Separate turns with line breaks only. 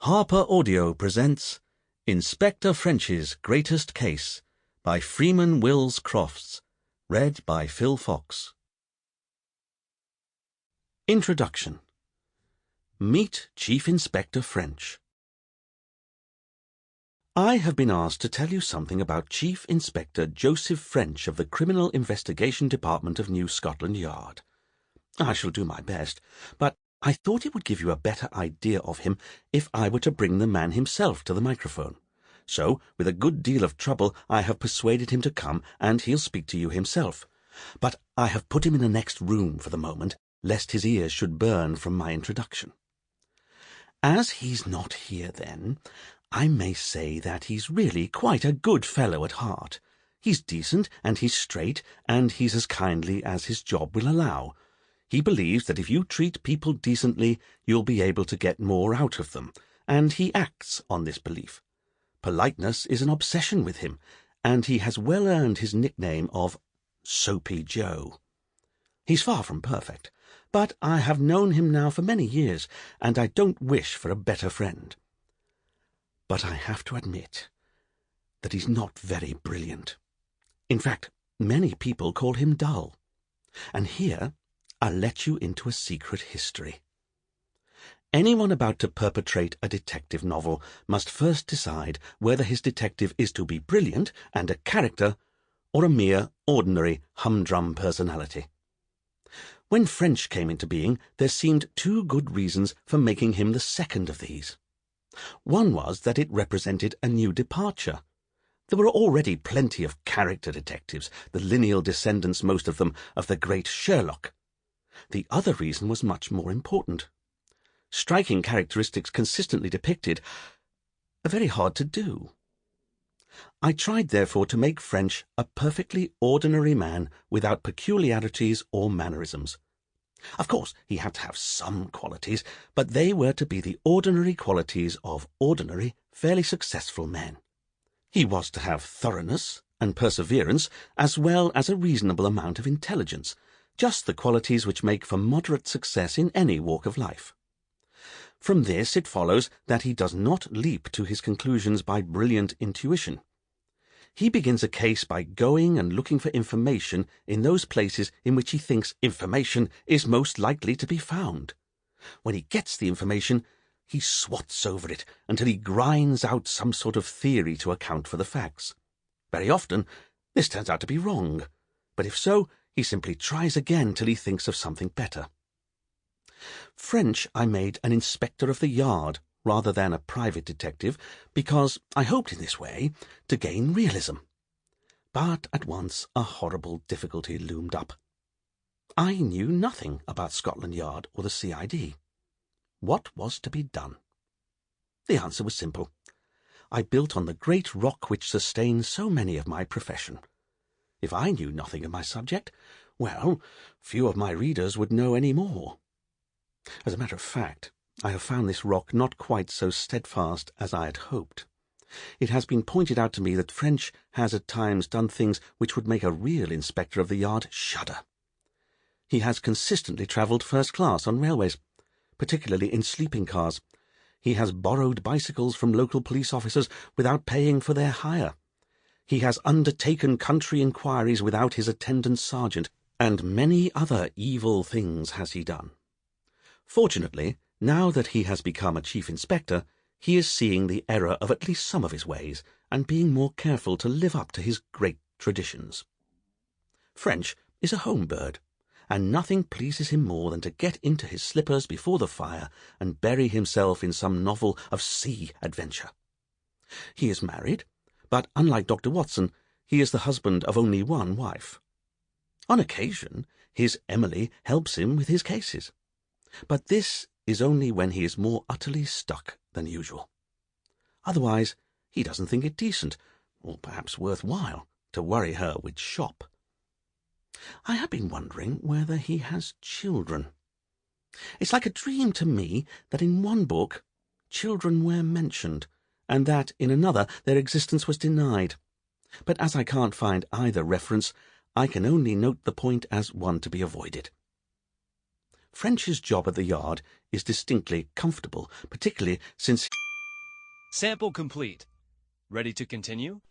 Harper Audio presents Inspector French's Greatest Case by Freeman Wills Crofts, read by Phil Fox. Introduction. Meet Chief Inspector French. I have been asked to tell you something about Chief Inspector Joseph French of the Criminal Investigation Department of New Scotland Yard. I shall do my best, but I thought it would give you a better idea of him if I were to bring the man himself to the microphone. So, with a good deal of trouble, I have persuaded him to come, and he'll speak to you himself. But I have put him in the next room for the moment, lest his ears should burn from my introduction. As he's not here, then, I may say that he's really quite a good fellow at heart. He's decent, and he's straight, and he's as kindly as his job will allow. He believes that if you treat people decently, you'll be able to get more out of them, and he acts on this belief. Politeness is an obsession with him, and he has well earned his nickname of Soapy Joe. He's far from perfect, but I have known him now for many years, and I don't wish for a better friend. But I have to admit that he's not very brilliant. In fact, many people call him dull. And here I'll let you into a secret history. Anyone about to perpetrate a detective novel must first decide whether his detective is to be brilliant and a character, or a mere ordinary humdrum personality. When French came into being, there seemed two good reasons for making him the second of these. One was that it represented a new departure. There were already plenty of character detectives, the lineal descendants, most of them, of the great Sherlock. The other reason was much more important. Striking characteristics consistently depicted are very hard to do. I tried, therefore, to make French a perfectly ordinary man without peculiarities or mannerisms. Of course, he had to have some qualities, but they were to be the ordinary qualities of ordinary, fairly successful men. He was to have thoroughness and perseverance, as well as a reasonable amount of intelligence, just the qualities which make for moderate success in any walk of life. From this it follows that he does not leap to his conclusions by brilliant intuition. He begins a case by going and looking for information in those places in which he thinks information is most likely to be found. When he gets the information, he swats over it until he grinds out some sort of theory to account for the facts. Very often this turns out to be wrong, but if so, he simply tries again till he thinks of something better. French I made an inspector of the yard rather than a private detective, because I hoped in this way to gain realism. But at once a horrible difficulty loomed up. I knew nothing about Scotland Yard or the CID. What was to be done? The answer was simple. I built on the great rock which sustains so many of my profession. If I knew nothing of my subject, well, few of my readers would know any more. As a matter of fact, I have found this rock not quite so steadfast as I had hoped. It has been pointed out to me that French has at times done things which would make a real inspector of the yard shudder. He has consistently travelled first class on railways, particularly in sleeping cars. He has borrowed bicycles from local police officers without paying for their hire. He has undertaken country inquiries without his attendant sergeant, and many other evil things has he done. Fortunately, now that he has become a chief inspector, he is seeing the error of at least some of his ways, and being more careful to live up to his great traditions. French is a home bird, and nothing pleases him more than to get into his slippers before the fire and bury himself in some novel of sea adventure. He is married, but unlike Dr. Watson, he is the husband of only one wife. On occasion, his Emily helps him with his cases, but this is only when he is more utterly stuck than usual. Otherwise, he doesn't think it decent, or perhaps worthwhile, to worry her with shop. I have been wondering whether he has children. It's like a dream to me that in one book children were mentioned, and that in another their existence was denied. But as I can't find either reference, I can only note the point as one to be avoided. French's job at the yard is distinctly comfortable, particularly since
Sample complete. Ready to continue?